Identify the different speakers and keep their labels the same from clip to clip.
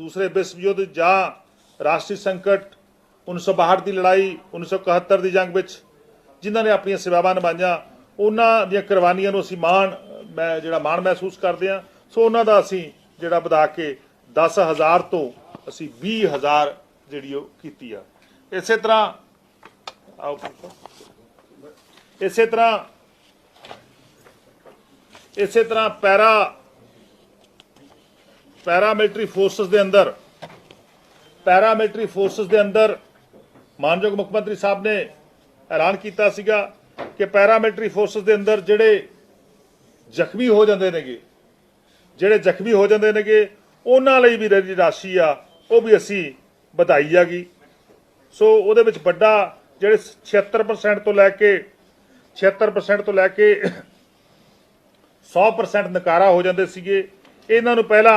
Speaker 1: दूसरे विश्व युद्ध ਜਾਂ राष्ट्रीय संकट 1962 की लड़ाई 1971 की जंग विच जिन्होंने अपन सेवावां निभाईਆਂ उन्हां ਦੀਆਂ कुर्बानियां ਨੂੰ ਅਸੀਂ माण महसूस करते हैं। सो उन्हां दा ਅਸੀਂ ਜਿਹੜਾ ਵਧਾ के 10,000 तो ਅਸੀਂ 20,000 ਜਿਹੜੀ ਉਹ ਕੀਤੀ ਆ। ਇਸੇ तरह पैरामिलिटरी फोर्सेस के अंदर मानयोग मुख्यमंत्री साहब ने ऐलान किया सीगा कि पैरामिलिटरी फोर्सेस के अंदर जिहड़े जख्मी हो जाते नेगे उन्हां लई भी राशि आ वो भी असी ਵਧਾਈ जागी। सो उहदे विच वड्डा जिहड़े 76% तो लैके 100% नकारा हो जाते सीगे। इन्हां नूं पहला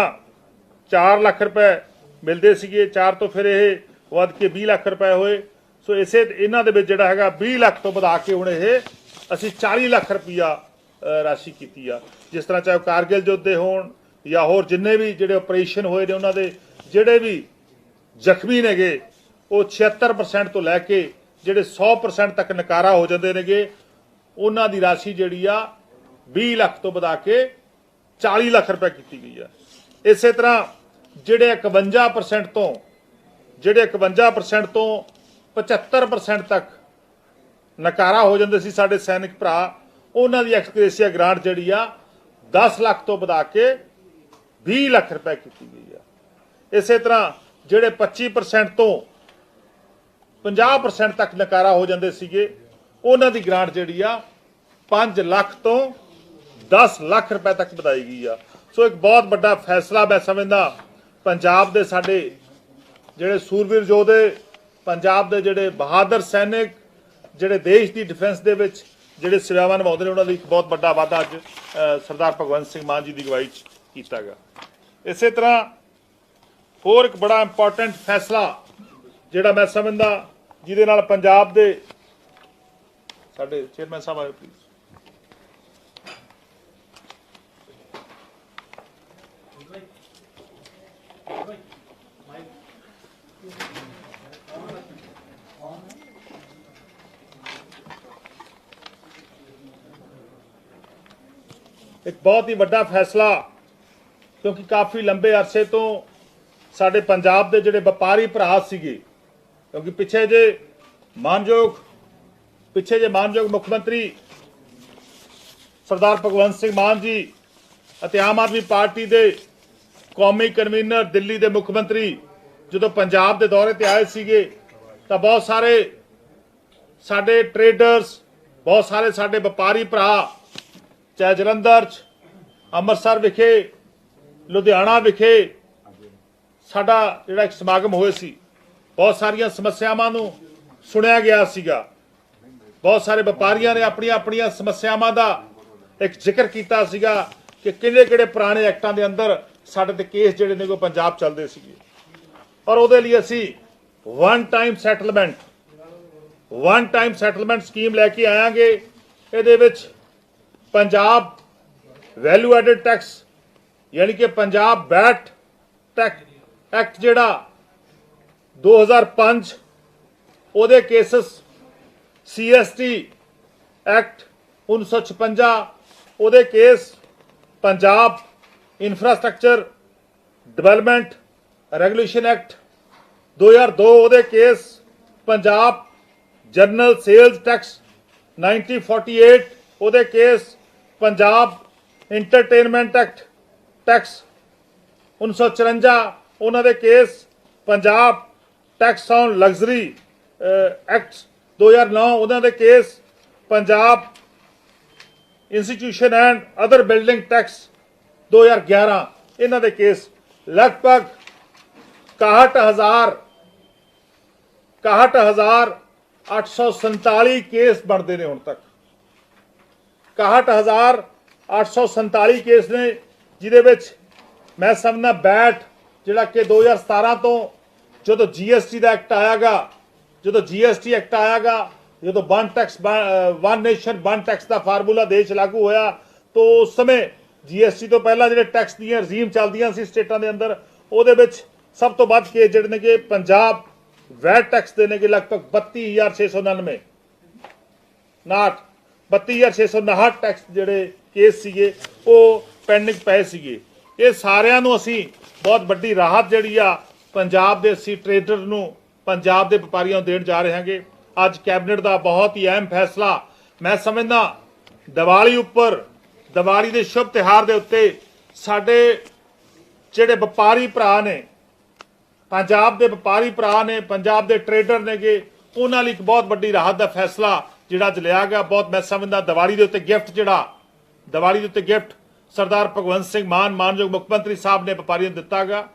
Speaker 1: 4 लाख रुपए मिलते सीगे, 4 तो फिर ये वध के 20 लाख रुपए होए। सो इसे इन्हां दे विच जिहड़ा हैगा 20 लाख तो वधा के हुण ये असी 40 लाख रुपया राशि कीती आ। जिस तरह चाहे कारगिल युद्ध दे होण या होर जिन्ने भी जिहड़े ऑपरेशन होए ने उन्हां दे जिहड़े भी जख्मी नेगे वो 76% तो लैके जिहड़े 100% तक नकारा हो जाते नेगे उन्हां दी राशि जिहड़ी आ 20 लाख तो वधा के 40 लाख रुपए की गई है। इस तरह जिहड़े 51% तो 75% तक नकारा हो जाते सी साडे सैनिक भरा उन्हां दी एक्सग्रेसिया ग्रांट जिहड़ी आ 10 लाख तो वधा के 20 लाख रुपए की गई है। इस तरह जिहड़े 25% तो 50% तक नकारा हो जाते सीगे उन्हां दी ग्रांट जिहड़ी आ 5 लाख तो 10 लाख रुपए तक वधाई गई आ। सो एक बहुत बड़ा फैसला मैं समझदा पंजाब दे साडे जिहड़े सूरवीर योधे पंजाब दे जिहड़े बहादुर सैनिक जिहड़े देश की डिफेंस दे विच जिहड़े सेवावां निभाउंदे ने उन्हां दी एक बहुत बड़ा वाधा अज सरदार भगवंत सिंह मान जी की अगवाई च कीता गया। इस तरह होर एक बड़ा इंपॉर्टेंट फैसला जिहड़ा मैं समझदा जिहदे नाल पंजाब दे साडे चेयरमैन साहब आए प्लीज़ एक बहुत ही बड़ा फैसला क्योंकि काफ़ी लंबे अरसे तो साडे पंजाब दे जिहड़े व्यापारी भरा सीगे क्योंकि पिछे जे मानयोग मुख्यमंत्री सरदार भगवंत सिंह मान जी अते आम आदमी पार्टी दे कौमी कन्वीनर दिल्ली दे मुख्यमंत्री जो पंजाब दे दौरे ते आए सीगे तां बहुत सारे साडे ट्रेडर्स बहुत सारे साडे व्यापारी भरा चाहे जलंधर अमृतसर विखे लुधियाना विखे साडा जिहड़ा एक समागम होए सी बहुत सारिया समस्यावां नूं सुनिया गया सीगा। बहुत सारे व्यापारियों ने अपनियां अपनियां समस्यावां दा एक जिक्र कीता सीगा कि किहड़े पुराने एक्टां दे अंदर साडे ते केस जिहड़े ने कोई पंजाब चलदे सीगे और उहदे लई असीं वन टाइम सैटलमेंट स्कीम लैके आयागे। इहदे विच पंजाब वैल्यू एडिड टैक्स यानी कि पंजाब वैट टैक्स एक्ट जिहड़ा 2005 ਉਹਦੇ केसिस CST एक्ट 1956 ਉਹਦੇ case Punjab infrastructure development regulation act 2002 ਉਹਦੇ case Punjab general sales tax 1948 ਉਹਦੇ case Punjab entertainment act tax 1954 ਉਹਨਾਂ ਦੇ case Punjab tax on luxury act 2009 ਉਹਨਾਂ ਦੇ case Punjab institution and other building tax 2011 ਇਹਨਾਂ ਦੇ केस लगभग 61,847 केस बनते हैं। हुण तक 61,847 केस ने जिहदे विच मैं समझना बैट जिहड़ा कि 2017 तो जो GST का एक्ट आयागा जो GST एक्ट आयागा जो one tax one nation one tax का फार्मूला देश लागू होया तो उस समय GST तो पहला जो टैक्स दी रजीम चलदियां सी स्टेटां दे अंदर ਉਹਦੇ ਵਿੱਚ सब तो वध के जिहड़े ने कि पंजाब वैट टैक्स दे ने कि लगभग 32,699 नाट 32,659 टैक्स जिहड़े केस सीगे ਉਹ ਪੈਂਡਿੰਗ ਪਏ ਸੀਗੇ। ਇਹ ਸਾਰਿਆਂ ਨੂੰ ਅਸੀਂ ਬਹੁਤ ਵੱਡੀ ਰਾਹਤ ਜਿਹੜੀ ਆ ਪੰਜਾਬ ਦੇ ਅਸੀਂ ਟ੍ਰੇਡਰ ਨੂੰ ਪੰਜਾਬ ਦੇ ਵਪਾਰੀਆਂ ਨੂੰ ਦੇਣ ਜਾ ਰਹੇ ਹਾਂਗੇ। ਅੱਜ ਕੈਬਨਿਟ ਦਾ ਬਹੁਤ ਹੀ ਅਹਿਮ ਫੈਸਲਾ ਮੈਂ ਸਮਝਦਾ ਦੀਵਾਲੀ ਉੱਪਰ ਦੀਵਾਲੀ ਦੇ ਸ਼ੁਭ ਤਿਉਹਾਰ ਦੇ ਉੱਤੇ ਸਾਡੇ ਜਿਹੜੇ ਵਪਾਰੀ ਭਰਾ ਨੇ ਪੰਜਾਬ ਦੇ ਵਪਾਰੀ ਭਰਾ ਨੇ ਪੰਜਾਬ ਦੇ ਟ੍ਰੇਡਰ ਨੇਗੇ ਉਹਨਾਂ ਲਈ ਇੱਕ ਬਹੁਤ ਵੱਡੀ ਰਾਹਤ ਦਾ ਫੈਸਲਾ ਜਿਹੜਾ ਅੱਜ ਲਿਆ ਗਿਆ। ਬਹੁਤ ਮੈਂ ਸਮਝਦਾ ਦੀਵਾਲੀ ਦੇ ਉੱਤੇ ਗਿਫਟ ਜਿਹੜਾ ਦੀਵਾਲੀ ਦੇ ਉੱਤੇ ਗਿਫਟ ਸਰਦਾਰ ਭਗਵੰਤ ਸਿੰਘ ਮਾਨ ਮਾਨਯੋਗ ਮੁੱਖ ਮੰਤਰੀ ਸਾਹਿਬ ਨੇ ਵਪਾਰੀਆਂ ਨੂੰ ਦਿੱਤਾ ਗਾ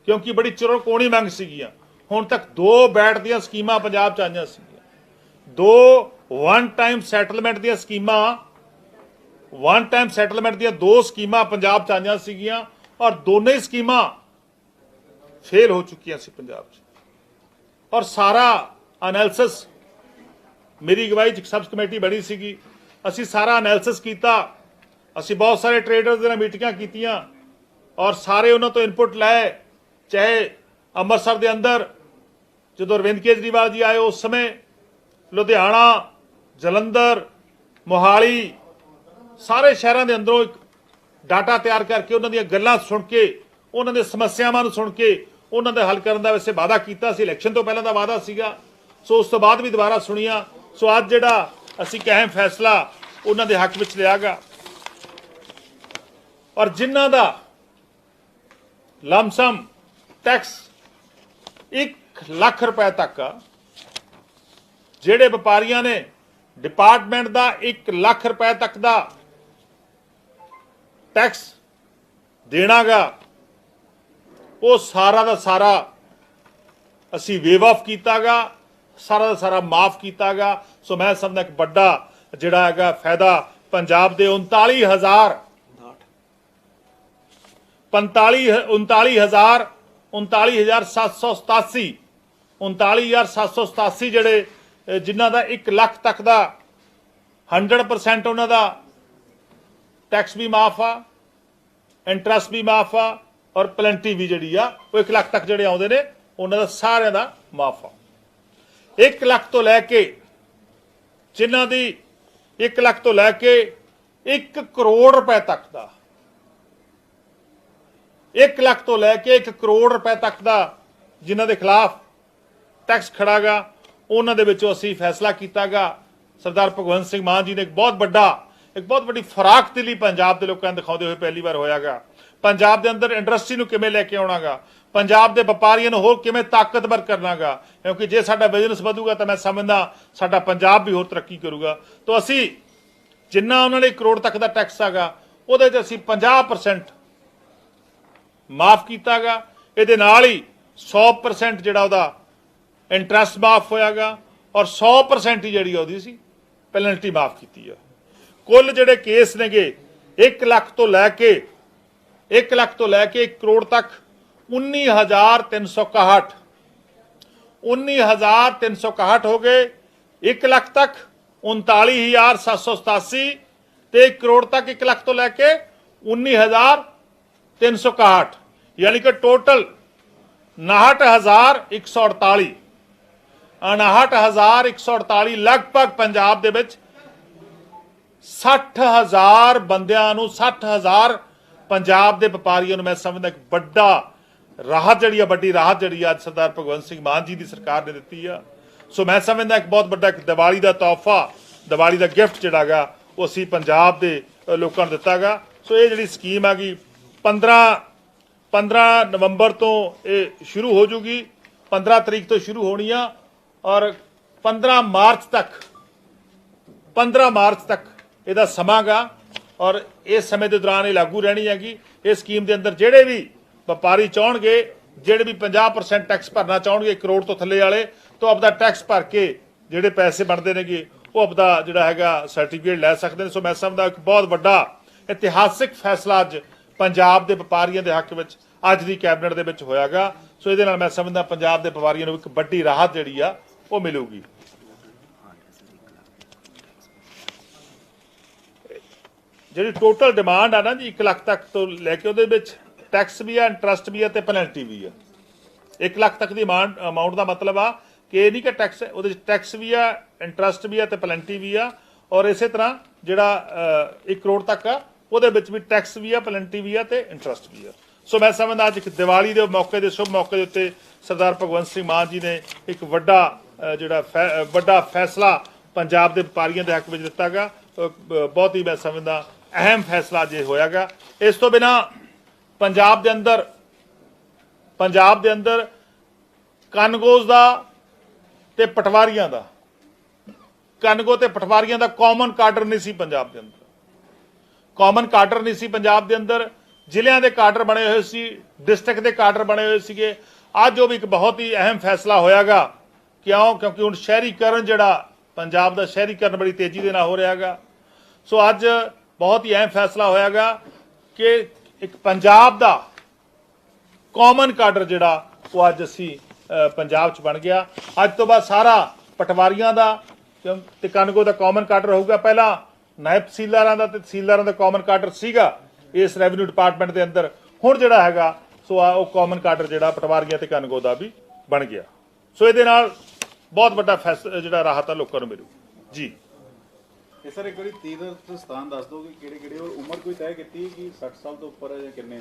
Speaker 1: ਕਿਉਂਕਿ ਬੜੀ ਚਿਰਕੋਣੀ ਮੰਗ ਸੀਗੀਆਂ। ਹੁਣ ਤੱਕ 2 ਬੈਟ ਦੀਆਂ ਸਕੀਮਾਂ ਪੰਜਾਬ 'ਚ ਆਈਆਂ ਸੀਗੀਆਂ, 2 ਵਨ ਟਾਈਮ ਸੈਟਲਮੈਂਟ ਦੀਆਂ ਸਕੀਮਾਂ ਦੀਆਂ 2 ਸਕੀਮਾਂ ਪੰਜਾਬ 'ਚ ਆਈਆਂ ਸੀਗੀਆਂ ਔਰ ਦੋਨੇ ਹੀ ਸਕੀਮਾਂ ਫੇਲ ਹੋ ਚੁੱਕੀਆਂ ਸੀ ਪੰਜਾਬ 'ਚ। ਔਰ ਸਾਰਾ ਐਨਾਲਿਸਿਸ ਮੇਰੀ ਅਗਵਾਈ 'ਚ ਸਬ ਕਮੇਟੀ ਬਣੀ ਸੀਗੀ, ਅਸੀਂ ਸਾਰਾ ਐਨਾਲਿਸਿਸ ਕੀਤਾ, ਅਸੀਂ ਬਹੁਤ ਸਾਰੇ ਟ੍ਰੇਡਰਸ ਦੇ ਨਾਲ ਮੀਟਿੰਗਾਂ ਕੀਤੀਆਂ ਔਰ ਸਾਰੇ ਉਹਨਾਂ ਤੋਂ ਇਨਪੁਟ ਲਏ। ਚਾਹੇ ਅੰਮ੍ਰਿਤਸਰ ਦੇ ਅੰਦਰ ਜਦੋਂ ਅਰਵਿੰਦ ਕੇਜਰੀਵਾਲ ਜੀ ਆਏ ਉਸ ਸਮੇਂ ਲੁਧਿਆਣਾ ਜਲੰਧਰ ਮੋਹਾਲੀ ਸਾਰੇ ਸ਼ਹਿਰਾਂ ਦੇ ਅੰਦਰੋਂ ਇੱਕ ਡਾਟਾ ਤਿਆਰ ਕਰਕੇ ਉਹਨਾਂ ਦੀਆਂ ਗੱਲਾਂ ਸੁਣ ਕੇ ਉਹਨਾਂ ਦੇ ਸਮੱਸਿਆਵਾਂ ਨੂੰ ਸੁਣ ਕੇ ਉਹਨਾਂ ਦਾ ਹੱਲ ਕਰਨ ਦਾ ਵੈਸੇ ਵਾਅਦਾ ਕੀਤਾ ਸੀ, ਇਲੈਕਸ਼ਨ ਤੋਂ ਪਹਿਲਾਂ ਦਾ ਵਾਅਦਾ ਸੀਗਾ। ਸੋ ਉਸ ਤੋਂ ਬਾਅਦ ਵੀ ਦੁਬਾਰਾ ਸੁਣੀਆਂ। ਸੋ ਅੱਜ ਜਿਹੜਾ ਅਸੀਂ ਇੱਕ ਅਹਿਮ ਫੈਸਲਾ ਉਹਨਾਂ ਦੇ ਹੱਕ ਵਿੱਚ ਲਿਆ ਗਾ ਔਰ ਜਿਨ੍ਹਾਂ ਦਾ ਲਮਸਮ ਟੈਕਸ 1 ਲੱਖ ਰੁਪਏ ਤੱਕ ਆ, ਜਿਹੜੇ ਵਪਾਰੀਆਂ ਨੇ ਡਿਪਾਰਟਮੈਂਟ ਦਾ 1 ਲੱਖ ਰੁਪਏ ਤੱਕ ਦਾ ਟੈਕਸ ਦੇਣਾ ਗਾ, ਉਹ ਸਾਰਾ ਦਾ ਸਾਰਾ ਅਸੀਂ ਵੇਵ ਆਫ ਕੀਤਾ ਗਾ, ਸਾਰਾ ਦਾ ਸਾਰਾ ਮਾਫ ਕੀਤਾ ਗਾ। ਸੋ ਮੈਂ ਸਮਝਦਾ ਇੱਕ ਵੱਡਾ ਜਿਹੜਾ ਹੈਗਾ ਫਾਇਦਾ ਪੰਜਾਬ ਦੇ 39,787 ਜਿਹੜੇ ਜਿਨ੍ਹਾਂ ਦਾ 1 ਲੱਖ ਤੱਕ ਦਾ 100% ਉਹਨਾਂ ਦਾ ਟੈਕਸ ਵੀ ਮਾਫ ਆ, ਇੰਟਰਸਟ ਵੀ ਮਾਫ ਆ ਔਰ ਪਲੈਂਟੀ ਵੀ ਜਿਹੜੀ ਆ ਉਹ 1 ਲੱਖ ਤੱਕ ਜਿਹੜੇ ਆਉਂਦੇ ਨੇ ਉਹਨਾਂ ਦਾ ਸਾਰਿਆਂ ਦਾ ਮਾਫ ਆ। 1 ਲੱਖ ਤੋਂ ਲੈ ਕੇ ਜਿਨ੍ਹਾਂ ਦੀ 1 ਲੱਖ ਤੋਂ ਲੈ ਕੇ 1 ਕਰੋੜ ਰੁਪਏ ਤੱਕ ਦਾ 1 ਲੱਖ ਤੋਂ ਲੈ ਕੇ 1 ਕਰੋੜ ਰੁਪਏ ਤੱਕ ਦਾ ਜਿਨ੍ਹਾਂ ਦੇ ਖਿਲਾਫ ਟੈਕਸ ਖੜਾ ਗਾ ਉਹਨਾਂ ਦੇ ਵਿੱਚੋਂ ਅਸੀਂ ਫੈਸਲਾ ਕੀਤਾ ਗਾ। ਸਰਦਾਰ ਭਗਵੰਤ ਸਿੰਘ ਮਾਨ ਜੀ ਨੇ ਇੱਕ ਬਹੁਤ ਵੱਡੀ ਫਰਾਕ ਦਿਲੀ ਪੰਜਾਬ ਦੇ ਲੋਕਾਂ ਨੂੰ ਦਿਖਾਉਂਦੇ ਹੋਏ ਪਹਿਲੀ ਵਾਰ ਹੋਇਆਗਾ। ਪੰਜਾਬ ਦੇ ਅੰਦਰ ਇੰਡਸਟਰੀ ਨੂੰ ਕਿਵੇਂ ਲੈ ਕੇ ਆਉਣਾਗਾ, ਪੰਜਾਬ ਦੇ ਵਪਾਰੀਆਂ ਨੂੰ ਹੋਰ ਕਿਵੇਂ ਤਾਕਤਵਰ ਕਰਨਾਗਾ, ਕਿਉਂਕਿ ਜੇ ਸਾਡਾ ਬਿਜ਼ਨਸ ਵਧੂਗਾ ਤਾਂ ਮੈਂ ਸਮਝਦਾ ਸਾਡਾ ਪੰਜਾਬ ਵੀ ਹੋਰ ਤਰੱਕੀ ਕਰੂਗਾ। ਤਾਂ ਅਸੀਂ ਜਿੰਨਾ ਉਹਨਾਂ ਨੇ 1 ਕਰੋੜ ਤੱਕ ਦਾ ਟੈਕਸ ਆਗਾ ਉਹਦੇ 'ਚ ਅਸੀਂ 50% ਮਾਫ ਕੀਤਾਗਾ। ਇਹਦੇ ਨਾਲ ਹੀ 100% ਜਿਹੜਾ ਉਹਦਾ ਇੰਟਰਸਟ ਮਾਫ ਹੋਇਆਗਾ ਔਰ 100% ਹੀ ਜਿਹੜੀ ਉਹਦੀ ਸੀ ਪੈਨਲਟੀ ਮਾਫ ਕੀਤੀ ਆ। ਕੁੱਲ ਜਿਹੜੇ ਕੇਸ ਨੇਗੇ 1 ਲੱਖ ਤੋਂ ਲੈ ਕੇ 1 ਕਰੋੜ ਤੱਕ 19,361 ਹੋ ਗਏ। 1 ਲੱਖ ਤੱਕ 39,787 ਤੇ 1 ਕਰੋੜ ਤੱਕ 1 ਲੱਖ ਤੋਂ ਲੈ ਕੇ 19,361 यानी कि टोटल 59,148 लगभग पंजाब दे विच 60,000 बंदियां नूं 60,000 पंजाब दे व्यापारियों नूं मैं समझदा एक बड़ा राहत जिहड़ी आ वड्डी राहत जिहड़ी आ सरदार भगवंत सिंह मान जी दी सरकार ने दित्ती आ। सो मैं समझदा एक बहुत बड़ा एक दिवाली दा तोहफा दिवाली दा गिफ्ट जिहड़ा गा वो असीं पंजाब दे लोकां नूं दित्ता गा। सो ये जिहड़ी स्कीम आ गई 15 नवंबर तो ये शुरू हो जूगी, 15 तरीक तो शुरू होनी आ और 15 मार्च तक ਇਹਦਾ ਸਮਾਂ ਗਾ और इस समय के दौरान ये लागू रहनी हैगी। इस स्कीम के अंदर जेडे भी व्यापारी चाहणगे जेडे भी 50% टैक्स भरना चाहणगे 1 करोड़ तो थले वाले तो अपना टैक्स भर के जेडे पैसे बनते नेगे वो अपना जिहड़ा हैगा सर्टिफिकेट लै सकते हैं। सो मैं समझदा एक बहुत बड़ा इतिहासिक फैसला अज पंजाब के व्यापारियों के हक में अज की कैबिनेट के होयागा। सो ये मैं समझदा पंजाब के व्यापारियों को एक बड़ी राहत जिहड़ी आ वो मिलूगी। जी टोटल डिमांड आ ना जी 1 लाख तक तो लैके टैक्स भी है इंटरस्ट भी है तो पेनल्टी भी है। 1 ਲੱਖ ਤੱਕ ਦੀ ਅਮਾਉਂਟ ਦਾ ਮਤਲਬ ਆ ਕਿ ਇਹ ਨਹੀਂ ਕਿ ਟੈਕਸ ਹੈ, ਉਹਦੇ 'ਚ ਟੈਕਸ ਵੀ ਆ, ਇੰਟਰਸਟ ਵੀ ਆ ਤੇ ਪਲੈਂਟੀ ਵੀ ਆ। ਔਰ ਇਸੇ ਤਰ੍ਹਾਂ ਜਿਹੜਾ 1 ਕਰੋੜ ਤੱਕ ਆ ਉਹਦੇ ਵਿੱਚ ਵੀ ਟੈਕਸ ਵੀ ਆ, ਪਲੈਂਟੀ ਵੀ ਆ ਤੇ ਇੰਟਰਸਟ ਵੀ ਆ। ਸੋ ਮੈਂ ਸਮਝਦਾ ਅੱਜ ਇੱਕ ਦੀਵਾਲੀ ਦੇ ਮੌਕੇ ਦੇ ਸ਼ੁਭ ਮੌਕੇ ਦੇ ਉੱਤੇ ਸਰਦਾਰ ਭਗਵੰਤ ਸਿੰਘ ਮਾਨ ਜੀ ਨੇ ਇੱਕ ਵੱਡਾ ਫੈਸਲਾ ਪੰਜਾਬ ਦੇ ਵਪਾਰੀਆਂ ਦੇ ਹੱਕ ਵਿੱਚ ਦਿੱਤਾ ਗਾ। ਬਹੁਤ ਹੀ ਮੈਂ ਸਮਝਦਾ ਅਹਿਮ ਫੈਸਲਾ ਜੇ ਹੋਇਆਗਾ। ਇਸ ਤੋਂ ਬਿਨਾਂ ਪੰਜਾਬ ਦੇ ਅੰਦਰ ਕਾਨੂੰਗੋਜ਼ ਦਾ ਤੇ ਪਟਵਾਰੀਆਂ ਦਾ ਕਾਮਨ ਕਾਡਰ ਨਹੀਂ ਸੀ ਪੰਜਾਬ ਦੇ ਅੰਦਰ। ਕਾਮਨ ਕਾਡਰ ਨਹੀਂ ਸੀ ਪੰਜਾਬ ਦੇ ਅੰਦਰ। ਜ਼ਿਲ੍ਹਿਆਂ ਦੇ ਕਾਡਰ ਬਣੇ ਹੋਏ ਸੀ, ਡਿਸਟ੍ਰਿਕਟ ਦੇ ਕਾਡਰ ਬਣੇ ਹੋਏ ਸੀਗੇ। ਅੱਜ ਉਹ ਵੀ ਇੱਕ ਬਹੁਤ ਹੀ ਅਹਿਮ ਫੈਸਲਾ ਹੋਇਆਗਾ। ਕਿਉਂਕਿ ਹੁਣ ਸ਼ਹਿਰੀਕਰਨ ਜਿਹੜਾ ਪੰਜਾਬ ਦਾ ਸ਼ਹਿਰੀਕਰਨ ਬੜੀ ਤੇਜ਼ੀ ਦੇ ਨਾਲ ਹੋ ਰਿਹਾਗਾ। ਸੋ ਅੱਜ ਬਹੁਤ ਹੀ ਅਹਿਮ ਫੈਸਲਾ ਹੋਇਆਗਾ ਕਿ ਇੱਕ ਪੰਜਾਬ ਦਾ ਕਾਮਨ ਕਾਡਰ ਜਿਹੜਾ ਉਹ ਅੱਜ ਅਸੀਂ ਪੰਜਾਬ 'ਚ ਬਣ ਗਿਆ। ਅੱਜ ਤੋਂ ਬਾਅਦ ਸਾਰਾ ਪਟਵਾਰੀਆਂ ਦਾ ਤੇ ਕਾਨੂੰਗੋ ਦਾ ਕਾਮਨ ਕਾਡਰ ਹੋਊਗਾ। ਪਹਿਲਾਂ ਨਾਇਬ ਤਹਿਸੀਲਦਾਰਾਂ ਦਾ ਤੇ ਤਹਿਸੀਲਦਾਰਾਂ ਦਾ ਕਾਮਨ ਕਾਡਰ ਸੀਗਾ ਇਸ ਰੈਵਨਿਊ ਡਿਪਾਰਟਮੈਂਟ ਦੇ ਅੰਦਰ। ਹੁਣ ਜਿਹੜਾ ਹੈਗਾ ਸੋ ਉਹ ਕਾਮਨ ਕਾਡਰ ਜਿਹੜਾ ਪਟਵਾਰੀਆਂ ਤੇ ਕਾਨੂੰਗੋ ਦਾ ਵੀ ਬਣ ਗਿਆ। ਸੋ ਇਹਦੇ ਨਾਲ ਬਹੁਤ ਵੱਡਾ ਜਿਹੜਾ ਰਾਹਤ ਆ ਲੋਕਾਂ ਨੂੰ ਮਿਲੂ ਜੀ।
Speaker 2: ਇਹ ਸਰ ਇੱਕ ਵਾਰੀ ਤੀਰਥ ਸਥਾਨ ਦੱਸ ਦਿਓ ਕਿ ਕਿਹੜੇ ਕਿਹੜੇ, ਔਰ ਉਮਰ ਕੋਈ ਤੈਅ ਕੀਤੀ ਕਿ 60 ਸਾਲ ਤੋਂ ਉੱਪਰ ਹੈ ਜਾਂ ਕਿੰਨੇ ਆ,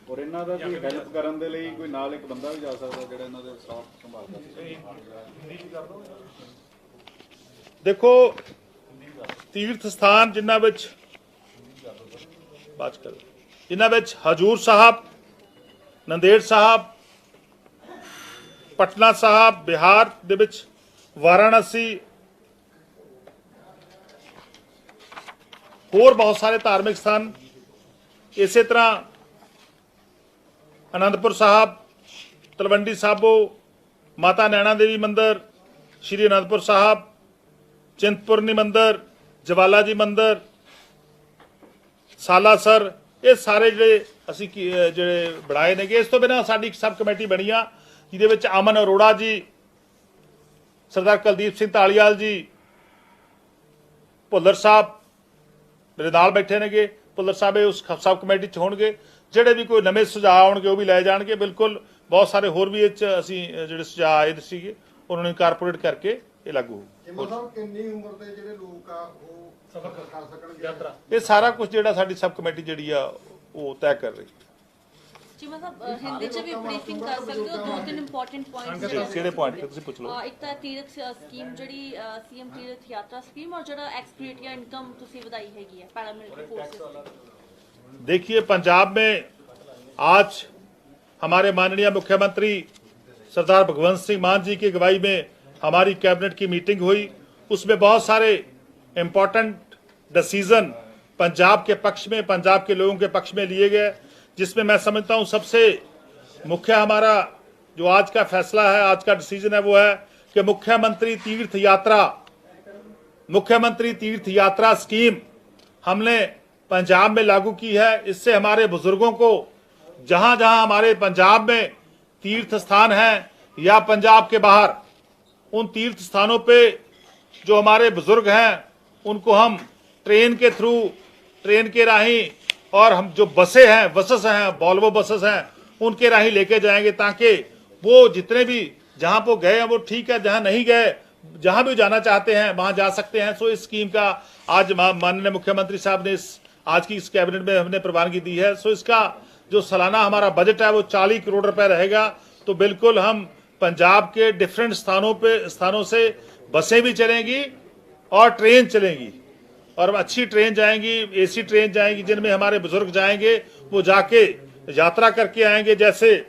Speaker 2: ਔਰ ਇਹਨਾਂ ਦਾ ਕੋਈ ਹੈਲਪ ਕਰਨ ਦੇ ਲਈ ਕੋਈ ਨਾਲ ਇੱਕ ਬੰਦਾ ਵੀ ਜਾ ਸਕਦਾ ਜਿਹੜਾ ਇਹਨਾਂ ਦੇ ਸਾਥ ਸੰਭਾਲਦਾ।
Speaker 1: ਦੇਖੋ ਤੀਰਥ ਸਥਾਨ ਜਿਨ੍ਹਾਂ ਵਿੱਚ ਹਜੂਰ ਸਾਹਿਬ, ਨੰਦੇੜ ਸਾਹਿਬ, ਪਟਨਾ ਸਾਹਿਬ ਬਿਹਾਰ ਦੇ ਵਿੱਚ, ਵਾਰਾਣਸੀ, ਹੋਰ ਬਹੁਤ ਸਾਰੇ ਧਾਰਮਿਕ ਸਥਾਨ। ਇਸੇ ਤਰ੍ਹਾਂ ਅਨੰਦਪੁਰ ਸਾਹਿਬ, ਤਲਵੰਡੀ ਸਾਬੋ, ਮਾਤਾ ਨੈਣਾ ਦੇਵੀ ਮੰਦਿਰ, ਸ਼੍ਰੀ ਅਨੰਦਪੁਰ ਸਾਹਿਬ, ਚਿੰਤਪੁਰਨੀ ਮੰਦਿਰ, ਜਵਾਲਾ ਜੀ ਮੰਦਿਰ, ਸਾਲਾਸਰ, ਇਹ ਸਾਰੇ ਜਿਹੜੇ ਅਸੀਂ ਜਿਹੜੇ ਬਣਾਏ ਨੇਗੇ। ਇਸ ਤੋਂ ਬਿਨਾਂ ਸਾਡੀ ਇੱਕ ਸਬ ਕਮੇਟੀ ਬਣੀ ਆ ਜਿਹਦੇ ਵਿੱਚ ਅਮਨ ਅਰੋੜਾ ਜੀ, ਸਰਦਾਰ ਕੁਲਦੀਪ ਸਿੰਘ ਧਾਲੀਵਾਲ ਜੀ, ਭੁੱਲਰ ਸਾਹਿਬ ਮੇਰੇ ਨਾਲ ਬੈਠੇ ਨੇਗੇ। ਭੁੱਲਰ ਸਾਹਿਬ ਉਸ ਸਬ ਕਮੇਟੀ 'ਚ ਹੋਣਗੇ। ਜਿਹੜੇ ਵੀ ਕੋਈ ਨਵੇਂ ਸੁਝਾਅ ਆਉਣਗੇ ਉਹ ਵੀ ਲੈ ਜਾਣਗੇ। ਬਿਲਕੁਲ ਬਹੁਤ ਸਾਰੇ ਹੋਰ ਵੀ ਇਹ 'ਚ ਅਸੀਂ ਜਿਹੜੇ ਸੁਝਾਅ ਆਏ ਸੀਗੇ ਉਹਨਾਂ ਨੂੰ ਇਨਕਾਰਪੋਰੇਟ ਕਰਕੇ ਇਹ ਲਾਗੂ ਹੋਊ।
Speaker 3: ਕਿੰਨੀ ਉਮਰ ਦੇ ਜਿਹੜੇ ਲੋਕ ਆ ਉਹ ਸਫ਼ਰ ਕਰ ਸਕਣਗੇ?
Speaker 1: ਇਹ ਸਾਰਾ ਕੁਝ ਜਿਹੜਾ ਸਾਡੀ ਸਬ ਕਮੇਟੀ ਜਿਹੜੀ ਆ ਉਹ ਤੈਅ ਕਰ ਰਹੀ।
Speaker 4: ਜੀ ਮਤਲਬ ਹਿੰਦੀ ਚ ਵੀ ਬਰੀਫਿੰਗ ਕਰ ਸਕਦੇ ਹੋ। 2-3 ਇੰਪੋਰਟੈਂਟ ਪੁਆਇੰਟਸ
Speaker 1: ਕਿਹੜੇ ਪੁਆਇੰਟ ਤੁਸੀਂ ਪੁੱਛ ਲਓ।
Speaker 4: ਇੱਕ ਤਾਂ ਤੀਰਥ ਸਕੀਮ ਜਿਹੜੀ ਸੀਐਮ ਤੀਰਥ ਯਾਤਰਾ ਸਕੀਮ, ਔਰ ਜਿਹੜਾ ਐਕਸਪੀਰੀਟ ਜਾਂ ਇਨਕਮ ਤੁਸੀਂ ਵਧਾਈ ਹੈਗੀ ਹੈ पैरामिलिट्री फोर्सेस।
Speaker 1: देखिए पंजाब में आज हमारे माननीय मुख्यमंत्री सरदार भगवंत सिंह मान जी की अगुवाई में हमारी कैबिनेट की मीटिंग हुई। उसमें बहुत सारे इम्पोर्टेंट डिसीजन पंजाब के पक्ष में, पंजाब के लोगों के पक्ष में लिए गए, जिसमें मैं समझता हूं सबसे मुख्य हमारा जो आज का फैसला है, आज का डिसीजन है, वो है कि मुख्यमंत्री तीर्थ यात्रा स्कीम हमने पंजाब में लागू की है। इससे हमारे बुजुर्गों को जहां जहां हमारे पंजाब में तीर्थ स्थान हैं या पंजाब के बाहर, उन तीर्थ स्थानों पे जो हमारे बुजुर्ग हैं उनको हम ट्रेन के थ्रू, ट्रेन के राही, और हम जो बसेस हैं वॉल्वो बसेस हैं, उनके राही लेके जाएंगे ताकि वो जितने भी जहां वो गए हैं वो ठीक है, जहां नहीं गए जहां भी जाना चाहते हैं वहां जा सकते हैं। सो इस स्कीम का आज माननीय मुख्यमंत्री साहब ने आज की इस कैबिनेट में हमने प्रवानगी दी है। सो इसका जो सालाना हमारा बजट है वो 40 करोड़ रुपए रहेगा। तो बिल्कुल हम पंजाब के डिफरेंट स्थानों से बसें भी चलेंगी और ट्रेन चलेंगी, और अच्छी ट्रेन जाएंगी, एसी ट्रेन जाएंगी, जिनमें हमारे बुजुर्ग जाएंगे, वो जाके यात्रा करके आएंगे। जैसे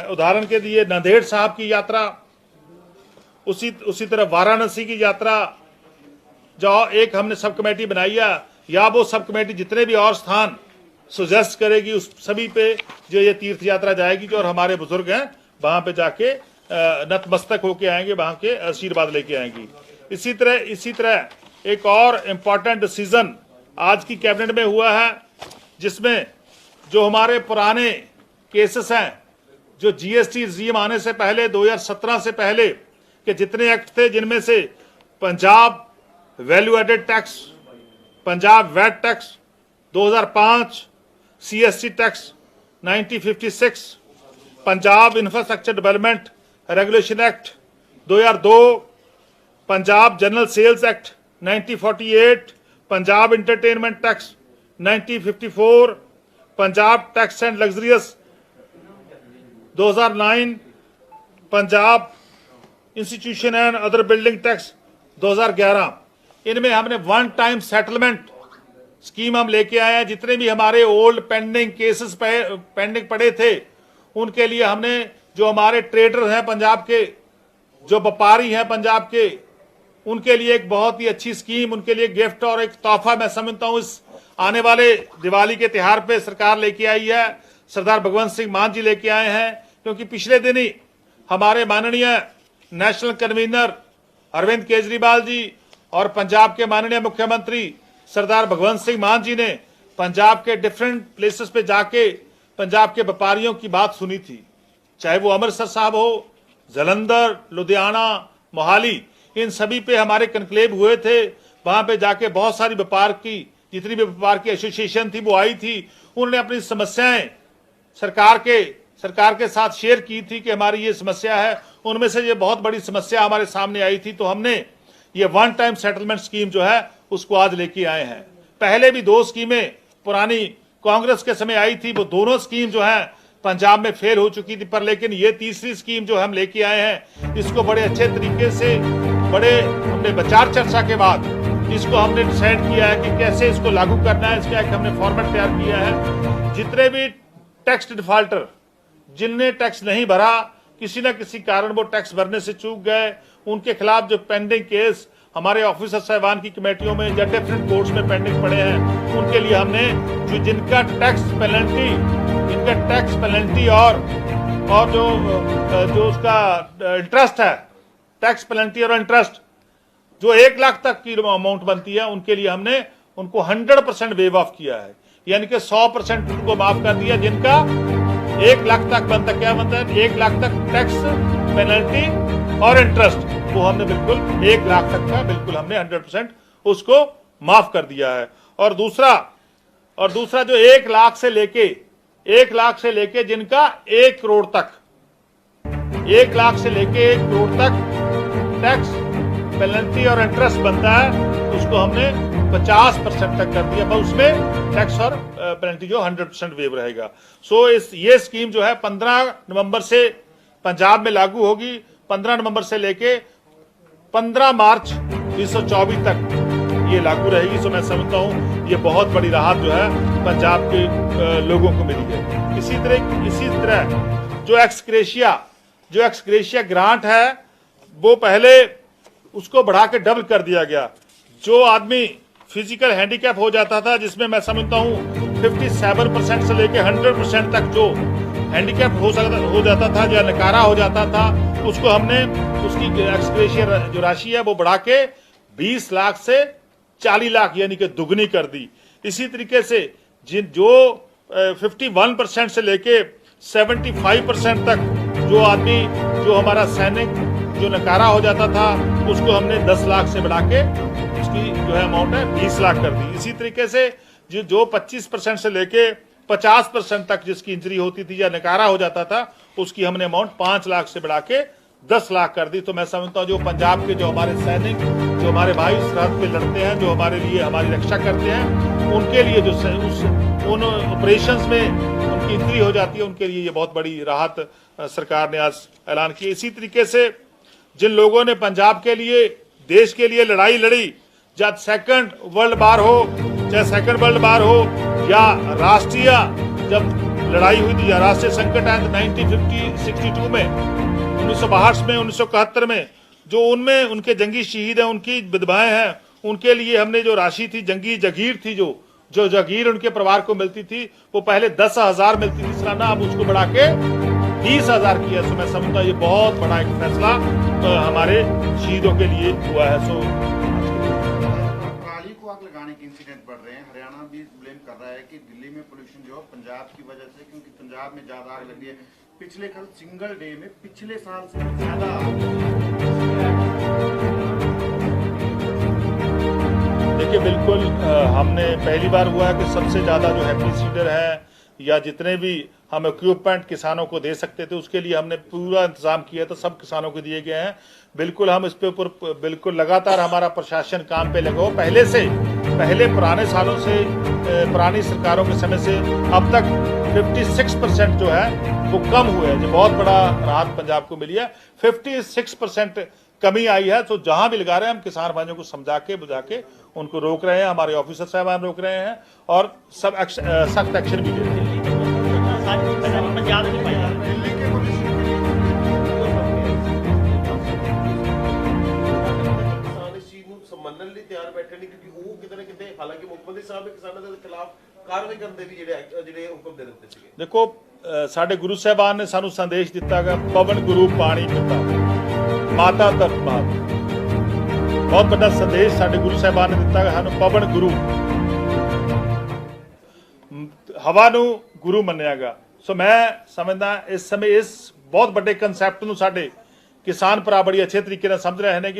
Speaker 1: उदाहरण के लिए नंदेड़ साहब की यात्रा, उसी तरह वाराणसी की यात्रा जो एक हमने सब कमेटी बनाई है, या वो सब कमेटी जितने भी और स्थान सुजेस्ट करेगी उस सभी पे जो ये तीर्थ यात्रा जाएगी, जो और हमारे बुजुर्ग हैं वहां पे जाके नतमस्तक होके आएंगे, वहां के आशीर्वाद लेके आएंगी। इसी तरह एक और इम्पॉर्टेंट डिसीजन आज की कैबिनेट में हुआ है, जिसमें जो हमारे पुराने केसेस हैं, जो जीएसटी रिजीम आने से पहले 2017 से पहले के जितने एक्ट थे, जिनमें से Punjab value added tax, Punjab VAT tax 2005, CST tax 1956, Punjab infrastructure development regulation act 2002, Punjab general sales act 1948, Punjab entertainment tax 1954, Punjab tax and luxurious 2009, Punjab institution and other building tax 2011। इनमें हमने वन टाइम सेटलमेंट स्कीम हम लेके आए हैं। जितने भी हमारे ओल्ड पेंडिंग केसेस पेंडिंग पड़े थे उनके लिए हमने, जो हमारे ट्रेडर हैं पंजाब के, जो व्यापारी हैं पंजाब के, उनके लिए एक बहुत ही अच्छी स्कीम, उनके लिए गिफ्ट और एक तोहफा मैं समझता हूं इस आने वाले दिवाली के त्योहार पे सरकार लेके आई है। सरदार भगवंत सिंह मान जी लेके आए हैं, क्योंकि पिछले दिन ही हमारे माननीय नेशनल कन्वीनर अरविंद केजरीवाल जी और पंजाब के माननीय मुख्यमंत्री सरदार भगवंत सिंह मान जी ने पंजाब के डिफरेंट प्लेसेस पे जाके पंजाब के व्यापारियों की बात सुनी थी, चाहे वो अमृतसर साहब हो, जालंधर, लुधियाना, मोहाली, इन सभी पे हमारे कन्क्लेव हुए थे। वहां पे जाके बहुत सारी व्यापार की, जितनी भी व्यापार की एसोसिएशन थी वो आई थी। उन्होंने अपनी समस्याएं सरकार के साथ शेयर की थी कि हमारी ये समस्या है। उनमें से ये बहुत बड़ी समस्या हमारे सामने आई थी, तो हमने ये वन टाइम सेटलमेंट स्कीम जो है उसको आज लेके आए हैं। पहले भी 2 स्कीमें पुरानी कांग्रेस के समय आई थी, वो दोनों स्कीम जो है पंजाब में फेल हो चुकी थी, पर लेकिन ये तीसरी स्कीम जो हम लेके आए हैं, इसको बड़े अच्छे तरीके से, बड़े हमने विचार चर्चा के बाद इसको हमने डिसाइड किया है कि कैसे इसको लागू करना है। इसका एक हमने फॉर्मेट तैयार किया है। जितने भी टैक्स डिफॉल्टर, जिनने टैक्स नहीं भरा, किसी न किसी कारण वो टैक्स भरने से चूक गए, उनके खिलाफ जो पेंडिंग केस हमारे ऑफिसर साहिबान की कमेटियों में या डिफरेंट कोर्ट्स में पेंडिंग पड़े हैं, उनके लिए हमने जिनका टैक्स पेनल्टी और जो उसका इंटरेस्ट है, टैक्स पेनल्टी और इंटरेस्ट जो 1 लाख तक की अमाउंट बनती है, उनके लिए हमने उनको 100% वेव ऑफ किया है, यानी कि 100% उनको माफ कर दिया। जिनका 1 लाख तक बनता, क्या बनता है, 1 लाख तक टैक्स पेनल्टी और इंटरेस्ट, वो हमने बिल्कुल 1 लाख तक का बिल्कुल हमने 100% उसको माफ कर दिया है। और दूसरा जो 1 लाख से लेके जिनका 1 करोड़ तक, 1 लाख से लेके 1 करोड़ तक टैक्स पेनल्टी और इंटरेस्ट बनता है, उसको हमने 50% तक कर दिया। बस उसमें टैक्स और पेनल्टी जो 100% वेव रहेगा। सो ये स्कीम जो है 15 नवंबर से पंजाब में लागू होगी। 15 नवंबर से लेके 15 मार्च 2024 तक ये लागू रहेगी। सो मैं समझता हूँ ये बहुत बड़ी राहत जो है पंजाब के लोगों को मिली है। इसी तरह जो एक्सग्रेशिया ग्रांट है, वो पहले उसको बढ़ा के डबल कर दिया गया। जो आदमी फिजिकल हैंडीकैप हो जाता था, जिसमें मैं समझता हूँ 57% से लेके 100% तक जो हैंडीकैप हो जाता था या नकारा हो जाता था, उसको हमने उसकी एक्सग्रेशिया जो राशि है वो बढ़ा के 20 लाख से 40 लाख यानी कि दुगनी कर दी। इसी तरीके से जो 51% से लेके 75% तक जो आदमी, जो हमारा सैनिक जो नकारा हो जाता था, उसको हमने 10 लाख से बढ़ा के उसकी जो है अमाउंट है 20 लाख कर दी। इसी तरीके से जो 25% से लेके 50% तक जिसकी इंजरी होती थी या नकारा हो जाता था, उसकी हमने अमाउंट 5 लाख से बढ़ा के 10 लाख कर दी। तो मैं समझता हूँ जो पंजाब के जो हमारे सैनिक, जो हमारे भाई सरहद पे लड़ते हैं, जो हमारे लिए हमारी रक्षा करते हैं, उनके लिए जो उन ऑपरेशंस में उनकी इंजरी हो जाती है, उनके लिए ये बहुत बड़ी राहत सरकार ने आज ऐलान की। इसी तरीके से जिन लोगों ने पंजाब के लिए, देश के लिए लड़ाई लड़ी, चाहे सेकंड वर्ल्ड वार हो या राष्ट्रीय जब लड़ाई हुई थी या राष्ट्रीय संकट आया 1962 में, 1962 में, 1971 में, जो उनमें उनके जंगी शहीद हैं, उनकी विधवाएं हैं, उनके लिए हमने जो राशि थी, जंगी जगीर थी, जो जगीर उनके परिवार को मिलती थी, वो पहले 10,000 मिलती थी सालाना, अब उसको बढ़ा के 20,000 किया। सो मैं समझता ये बहुत बड़ा एक फैसला हमारे शहीदों के लिए हुआ है। सो
Speaker 3: पराली को आग लगाने के इंसिडेंट बढ़ रहे हैं। हरियाणा भी ब्लेम कर रहा है कि दिल्ली में पोल्यूशन जो पंजाब की वजह से, क्योंकि पंजाब में ज्यादा आग लगी है। पिछले कल सिंगल डे में पिछले साल से ज्यादा
Speaker 1: देखिए, बिल्कुल हमने पहली बार हुआ है कि सबसे ज्यादा जो हैप्पी सीडर है या जितने भी हम इक्विपमेंट किसानों को दे सकते थे, उसके लिए हमने पूरा इंतजाम किया था, सब किसानों को दिए गए हैं। बिल्कुल हम इस पे ऊपर बिल्कुल लगातार हमारा प्रशासन काम पे लगा हो, पहले पुराने सालों से, पुरानी सरकारों के समय से अब तक 56% जो है वो कम हुए हैं, जो बहुत बड़ा राहत पंजाब को मिली है। 56% कमी आई है। तो जहां भी लगा रहे हैं हम किसान भाइयों को समझा के बुझा के उनको रोक रहे हैं, हमारे ऑफिसर साहबान रोक रहे हैं और सब सख्त एक्शन भी ले रहे हैं।
Speaker 5: पंजाब में पाया
Speaker 3: दिल्ली के पुलिस
Speaker 5: ਕਿਸਾਨ ਇਸ ਚੀਜ਼ ਨੂੰ ਮੰਨਣ ਲਈ ਤਿਆਰ ਬੈਠੇ ਨਹੀਂ, ਕਿਉਂਕਿ ਉਹ ਕਿਤੇ ਨਾ ਕਿਤੇ, ਹਾਲਾਂਕਿ ਮੁੱਖ ਮੰਤਰੀ ਸਾਹਿਬ ਨੇ ਕਿਸਾਨਾਂ ਦੇ ਖਿਲਾਫ ਕਾਰਵਾਈ ਕਰਨ ਦੇ ਵੀ ਜਿਹੜੇ ਹੁਕਮ ਦੇ ਦਿੱਤੇ ਸੀਗੇ।
Speaker 1: ਦੇਖੋ ਸਾਡੇ ਗੁਰੂ ਸਾਹਿਬਾਨ ਨੇ ਸਾਨੂੰ ਸੰਦੇਸ਼ ਦਿੱਤਾ ਹੈ, ਪਵਨ ਗੁਰੂ ਪਾਣੀ ਪਿਤਾ ਮਾਤਾ ਧਰਤ ਮਾਤ। ਬਹੁਤ ਵੱਡਾ ਸੰਦੇਸ਼ ਸਾਡੇ ਗੁਰੂ ਸਾਹਿਬਾਨ ਨੇ ਦਿੱਤਾ ਹੈ ਸਾਨੂੰ, ਪਵਨ ਗੁਰੂ, ਹਵਾ ਨੂੰ ਗੁਰੂ ਮੰਨਿਆ ਗਿਆ। ਸੋ ਮੈਂ ਸਮਝਦਾ ਇਸ ਸਮੇਂ ਇਸ ਬਹੁਤ ਵੱਡੇ ਕਨਸੈਪਟ ਨੂੰ ਸਾਡੇ ਕਿਸਾਨ ਭਰਾ ਬੜੀ ਅੱਛੇ ਤਰੀਕੇ ਨਾਲ ਸਮਝ ਰਹੇ ਨੇ।